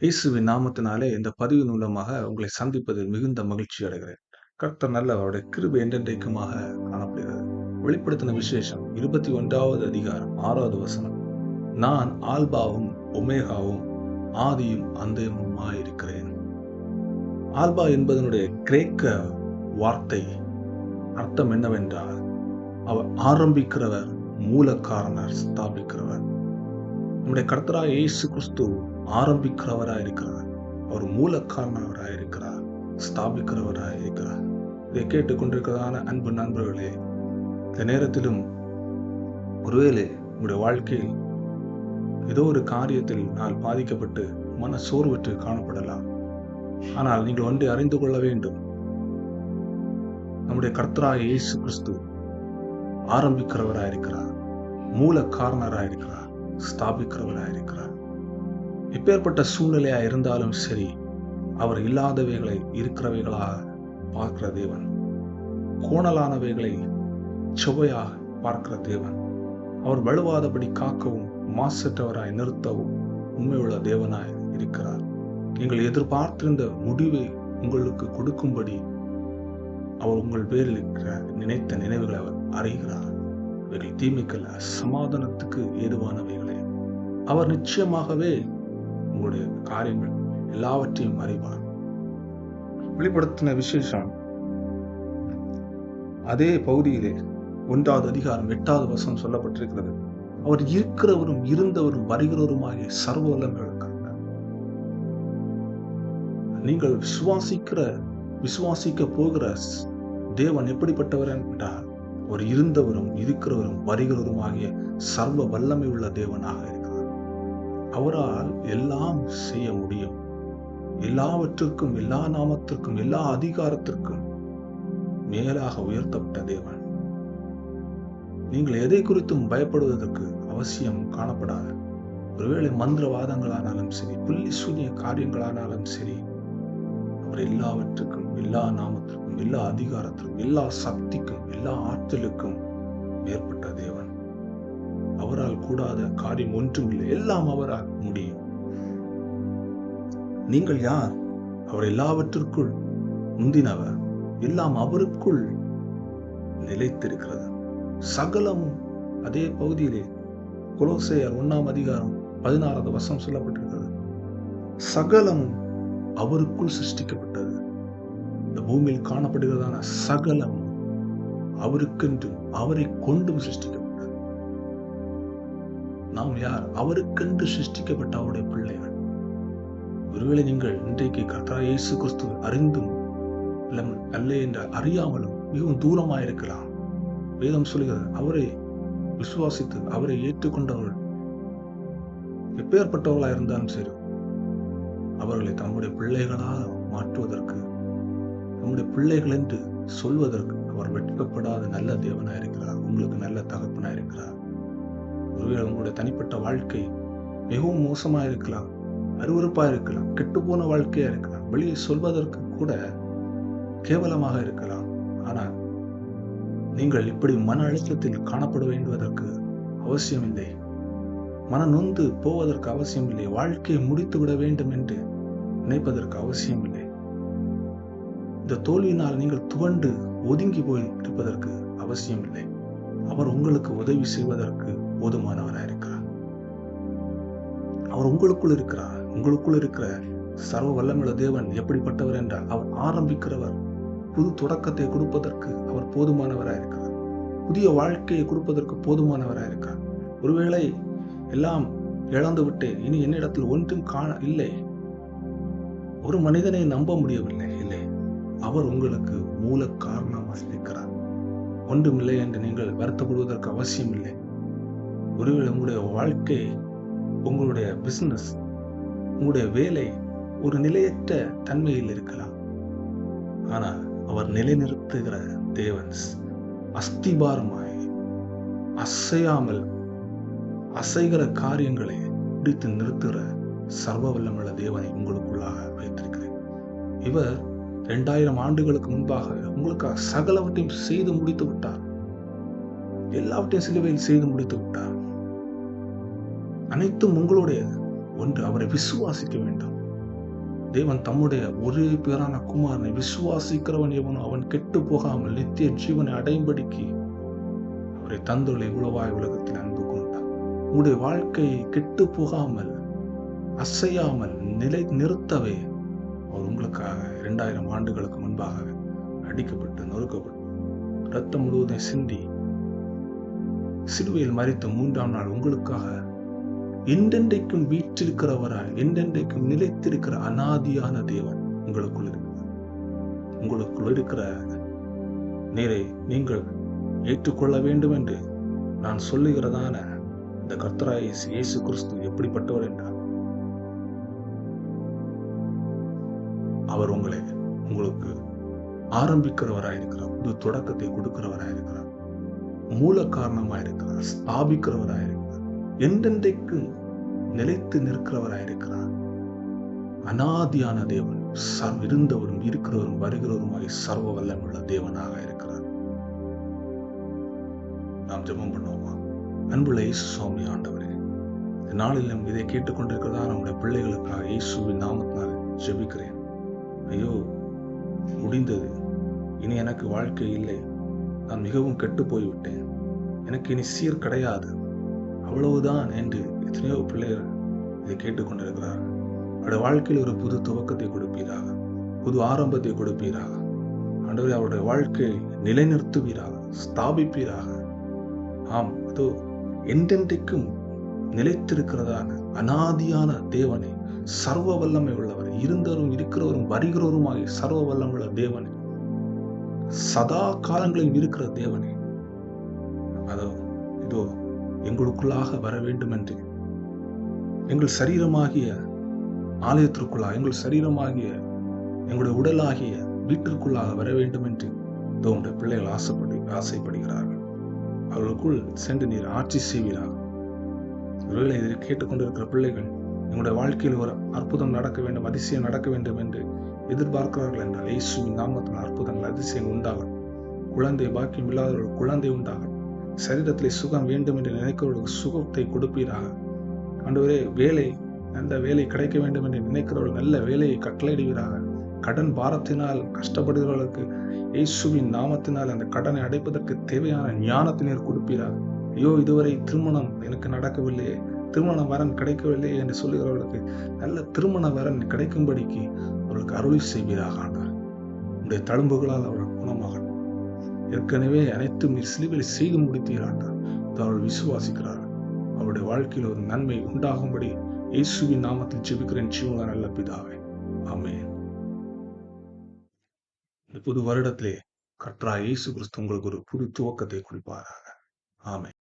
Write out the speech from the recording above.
இயேசுவின் நாமத்தினாலே இந்த பதிவின் மூலமாக உங்களை சந்திப்பதில் மிகுந்த மகிழ்ச்சி அடைகிறேன். கர்த்தர் நல்லவர். அவருடைய கிருபை என்றென்றைக்குமாக காணப்படுகிறது. வெளிப்படுத்தின விசேஷம் 21வது அதிகாரம் 6வது வசனம். நான் ஆல்பாவும் ஒமேகாவும் ஆதியும் அந்தமுமாயிருக்கிறேன். ஆல்பா என்பதனுடைய கிரேக்க வார்த்தை அர்த்தம் என்னவென்றால், அவர் ஆரம்பிக்கிறவர், மூலக்காரனர், ஸ்தாபிக்கிறவர். நம்முடைய கர்த்தராகிய இயேசு கிறிஸ்து ஆரம்பிக்கிறவராய் இருக்கிறார். அவர் மூலக்காரணவராய் இருக்கிறார், ஸ்தாபிக்கிறவராய் இருக்கிறார். இதை கேட்டுக்கொண்டிருக்கிறதான அன்பு நண்பர்களே, இந்த நேரத்திலும் ஒருவேளை உங்களுடைய வாழ்க்கையில் ஏதோ ஒரு காரியத்தில் நான் பாதிக்கப்பட்டு மன சோர்வற்று காணப்படலாம். ஆனால் நீங்கள் ஒன்றை அறிந்து கொள்ள வேண்டும். நம்முடைய கர்த்தராகிய இயேசு கிறிஸ்து ஆரம்பிக்கிறவராய் இருக்கிறார், மூல காரணராய் இருக்கிறார், ஸ்தாபிக்கிறவராய் இருக்கிறார். எப்பேற்பட்ட சூழ்நிலையா இருந்தாலும் சரி, அவர் இல்லாதவைகளை இருக்கிறவைகளாக பார்க்கிற தேவன், கோணலானவைகளை சுவையாக பார்க்கிற தேவன், அவர் வலுவாதபடி காக்கவும் மாசற்றவராய் நிறுத்தவும் உண்மையுள்ள தேவனாய் இருக்கிறார். நீங்கள் எதிர்பார்த்திருந்த முடிவை உங்களுக்கு கொடுக்கும்படி அவர் உங்கள் பேரில் இருக்கிற நினைத்த நினைவுகளை அவர் அறிகிறார். அவைகள் தீமைக்கல்ல, சமாதானத்துக்கு ஏதுவானவைகளே. அவர் நிச்சயமாகவே உங்களுடைய காரியங்கள் எல்லாவற்றையும் அறிவார். வெளிப்படுத்தின விசேஷம் அதே பகுதியிலே 1வது அதிகாரம் 8வது வசனம் சொல்லப்பட்டிருக்கிறது. அவர் இருக்கிறவரும் இருந்தவரும் வருகிறவருமாகிய சர்வ வல்லமையுள்ள கர்த்தர். நீங்கள் விசுவாசிக்க போகிற தேவன் எப்படிப்பட்டவர் என்றால், அவர் இருந்தவரும் இருக்கிறவரும் வருகிறவருமாகிய சர்வ வல்லமை உள்ள தேவனாக இருக்கிறார். அவரால் எல்லாம் செய்ய முடியும். எல்லாவற்றிற்கும், எல்லா நாமத்திற்கும், எல்லா அதிகாரத்திற்கும் மேலாக உயர்த்தப்பட்ட தேவன். நீங்கள் எதை குறித்தும் பயப்படுவதற்கு அவசியம் காணப்படாது. ஒருவேளை மந்திரவாதங்களானாலும் சரி, புள்ளி சூனிய காரியங்களானாலும் சரி, அவர் எல்லாவற்றுக்கும், எல்லா நாமத்திற்கும், எல்லா அதிகாரத்திற்கும், எல்லா சக்திக்கும், எல்லா ஆற்றலுக்கும் மேற்பட்ட தேவன். அவரால் கூடாத காரியம் ஒன்றும் இல்லை. எல்லாம் அவரால் முடியும். நீங்கள் யார்? அவர் எல்லாவற்றிற்குள் முந்தினவர். எல்லாம் அவருக்குள் நிலைத்திருக்கிறது. சகலமும் அதே பகுதியிலே கொலோசையர் 1ஆம் அதிகாரம் 16வது வசனம் சொல்லப்பட்டிருக்கிறது. சகலமும் அவருக்குள் சிருஷ்டிக்கப்பட்டது. இந்த பூமியில் காணப்படுகிறதான சகலம் அவருக்கென்றும் அவரை கொண்டும் சிருஷ்டிக்கப்பட்டது. நாம் யார்? அவருக்கென்று சிருஷ்டிக்கப்பட்ட அவருடைய பிள்ளைகள். ஒருவேளை நீங்கள் இன்றைக்கு கர்த்தராகிய இயேசு கிறிஸ்து அறிந்தும் அல்ல என்ற அறியாமலும் மிகவும் தூரமாயிருக்கலாம். வேதம் சொல்கிறது, அவரை விசுவாசித்து அவரை ஏற்றுக்கொண்டவர்கள் எப்பேற்பட்டவர்களாக இருந்தாலும் சரி, அவர்களை தம்முடைய பிள்ளைகளாக மாற்றுவதற்கு, நம்முடைய பிள்ளைகள் என்று சொல்வதற்கு அவர் வெட்கப்படாத நல்ல தேவனாக இருக்கிறார். உங்களுக்கு நல்ல தகப்பனாக இருக்கிறார். ஒருவேளை உங்களுடைய தனிப்பட்ட வாழ்க்கை மிகவும் மோசமாக இருக்கலாம், அருவருப்பாக இருக்கலாம், கெட்டுப்போன வாழ்க்கையா இருக்கலாம், வெளியே சொல்வதற்கு கூட கேவலமாக இருக்கலாம். ஆனால் நீங்கள் இப்படி மன அழுத்தத்தில் காணப்பட வேண்டுவதற்கு அவசியம் இல்லை. மன நொந்து போவதற்கு அவசியம் இல்லை. வாழ்க்கையை முடித்து விட வேண்டும் என்று நினைப்பதற்கு அவசியம் இல்லை. இந்த தோல்வியினால் நீங்கள் துவண்டு ஒதுங்கி போய் இருப்பதற்கு அவசியம் இல்லை. அவர் உங்களுக்கு உதவி செய்வதற்கு போதுமானவராக இருக்கிறார். அவர் உங்களுக்குள் இருக்கிறார். உங்களுக்குள் இருக்கிற சர்வ வல்லமையுள்ள தேவன் எப்படிப்பட்டவர் என்றால், அவர் ஆரம்பிக்கிறவர். புது தொடக்கத்தை கொடுப்பதற்கு அவர் போதுமானவராக இருக்கிறார். புதிய வாழ்க்கையை கொடுப்பதற்கு போதுமானவராக இருக்கிறார். ஒருவேளை எல்லாம் இழந்து விட்டு இனி என்னிடத்தில் ஒன்றும் இல்லை, ஒரு மனிதனை நம்ப முடியவில்லை, இல்லை, அவர் உங்களுக்கு மூல காரணமாக இருக்கிறார். ஒன்றுமில்லை என்று நீங்கள் வருத்தப்படுவதற்கு அவசியம் இல்லை. ஒருவேளை உங்களுடைய வாழ்க்கை, உங்களுடைய பிசினஸ், உங்களுடைய வேலை ஒரு நிலையற்ற தன்மையில் இருக்கலாம். ஆனால் அவர் நிலைநிறுத்துகிற தேவன், அஸ்திபாரமாய் அசையாமல் அசைகிற காரியங்களை பிடித்து நிறுத்துகிற சர்வ வல்லமுள்ள தேவனை உங்களுக்குள்ளாக வைத்திருக்கிறேன். இவர் 2000 ஆண்டுகளுக்கு முன்பாக உங்களுக்காக சகலவற்றையும் செய்து முடித்து விட்டார். எல்லாவற்றையும் சிலுவையில் செய்து முடித்து விட்டார். அனைத்தும் உங்களுடையது. ஒன்று, அவரை விசுவாசிக்க வேண்டும். தேவன் தம்முடைய ஒரே பேரான குமாரனை விசுவாசிக்கிறவன் எவனோ அவன் கெட்டு போகாமல் நித்திய ஜீவனை அடையும்படிக்கு அவரை தந்துள்ள இவ்வளவாய் உலகத்தில் அன்பு கொண்டார். உங்களுடைய வாழ்க்கையை கெட்டு போகாமல் அசையாமல் நிறுத்தவே அவர் உங்களுக்காக 2000 ஆண்டுகளுக்கு முன்பாக அடிக்கப்பட்டு நொறுக்கப்பட்டு ரத்தம் முழுவதும் சிந்தி சிலுவையில் மரித்த 3ஆம் நாள் உங்களுக்காக என்றென்றைக்கும் வீற்றிருக்கிறவராய் என்றென்றைக்கும் நிலைத்திருக்கிற அநாதியான தேவன் உங்களுக்குள் இருக்கிற நீரை நீங்கள் ஏற்றுக்கொள்ள வேண்டும் என்று நான் சொல்லுகிறதான இந்த கர்த்தராகிய இயேசு கிறிஸ்து எப்படிப்பட்டவர் என்றார், அவர் உங்களுக்கு ஆரம்பிக்கிறவராயிருக்கிறார், புது தொடக்கத்தை கொடுக்கிறவராயிருக்கிறார், மூல காரணமாயிருக்கிறார், ஸ்தாபிக்கிறவராயிருக்கிறார், என்றென்றைக்கும் நிலைத்து நிற்கிறவராயிருக்கிறார். அநாதியான தேவன், இருந்தவரும் இருக்கிறவரும் வருகிறவருமாய் சர்வ வல்லமுள்ள தேவனாக இருக்கிறார். நாம் ஜெபம் பண்ணுவோமா? அன்புள்ள இயேசு சுவாமி ஆண்டவரே, இந்த நாளிலும் இதை கேட்டுக்கொண்டிருக்கிறதா நம்முடைய பிள்ளைகளுக்காக இயேசுவின் நாமத்தினால் ஜெபிக்கிறேன். ஐயோ, முடிந்தது, இனி எனக்கு வாழ்க்கை இல்லை, நான் மிகவும் கெட்டு போய்விட்டேன், எனக்கு இனி சீர் கிடையாது, அவ்வளவுதான் என்று எத்தனையோ பிள்ளைகள் இதை கேட்டுக்கொண்டிருக்கிறார். அவருடைய வாழ்க்கையில் ஒரு புது துவக்கத்தை கொடுப்பீராக, புது ஆரம்பத்தை கொடுப்பீராக. ஆண்டவரே, அவருடைய வாழ்க்கையை நிலைநிறுத்துவீராக, ஸ்தாபிப்பீராக. ஆம், அதோ என்றென்றைக்கும் நிலைத்திருக்கிறதான அநாதியான தேவனை, சர்வ வல்லமை உள்ளவர், இருந்தவரும் இருக்கிறவரும் வருகிறவருமாய் சர்வ வல்லமுள்ள தேவனை, சதா காலங்களில் இருக்கிற தேவனை, அதோ இதோ எங்களுக்குள்ளாக வர வேண்டும் என்று எங்கள் சரீரமாகிய ஆலயத்திற்குள்ளாக, எங்கள் சரீரமாகிய எங்களுடைய உடலாகிய வீட்டிற்குள்ளாக வர வேண்டும் என்று உங்களுடைய பிள்ளைகள் ஆசைப்படுகிறார்கள். அவர்களுக்குள் சென்று நீர் ஆட்சி செய்வீராக. ஒருவேளை இதை கேட்டுக்கொண்டிருக்கிற பிள்ளைகள் எங்களுடைய வாழ்க்கையில் ஒரு அற்புதம் நடக்க வேண்டும், அதிசயம் நடக்க வேண்டும் என்று எதிர்பார்க்கிறார்கள் என்றால் இயேசுவின் நாமத்தில் அற்புதங்கள் அதிசயம் உண்டாகும். குழந்தை பாக்கியம் இல்லாதவர்கள் குழந்தை உண்டாகும். சரீரத்திலே சுகம் வேண்டும் என்று நினைக்கிறவர்களுக்கு சுகத்தை கொடுப்பீராக. ஆண்டவரே, நல்ல வேலை கிடைக்க வேண்டும் என்று நினைக்கிறவர்கள் நல்ல வேலையை கட்டளையிடுவீராக. கடன் பாரத்தினால் கஷ்டப்படுகிறவர்களுக்கு இயேசுவின் நாமத்தினால் அந்த கடனை அடைப்பதற்கு தேவையான ஞானத்தினர் கொடுப்பீராக. ஐயோ, இதுவரை திருமணம் எனக்கு நடக்கவில்லையே, திருமண வரன் கிடைக்கவில்லை என்று சொல்லுகிறவர்களுக்கு நல்ல திருமண வரன் கிடைக்கும்படிக்கு அவர்களுக்கு அருளி செய்வீராக. ஆண்டவர், உடைய தழும்புகளால் அவர்கள் குணமாகட்டும். ஏற்கனவே அனைத்தும் நீர் சிலுவையில் செய்து முடித்தீராண்டார். அவர்கள் விசுவாசிக்கிறார்கள். அவருடைய வாழ்க்கையில் ஒரு நன்மை உண்டாகும்படி இயேசுவின் நாமத்தில் ஜெபிக்கிறேன் ஜீவனுள்ள நல்ல பிதாவே, ஆமென். இந்த புது வருடத்திலே கர்த்தராகிய இயேசு கிறிஸ்து உங்களுக்கு ஒரு புது துவக்கத்தை கொடுப்பாராக. ஆமென்.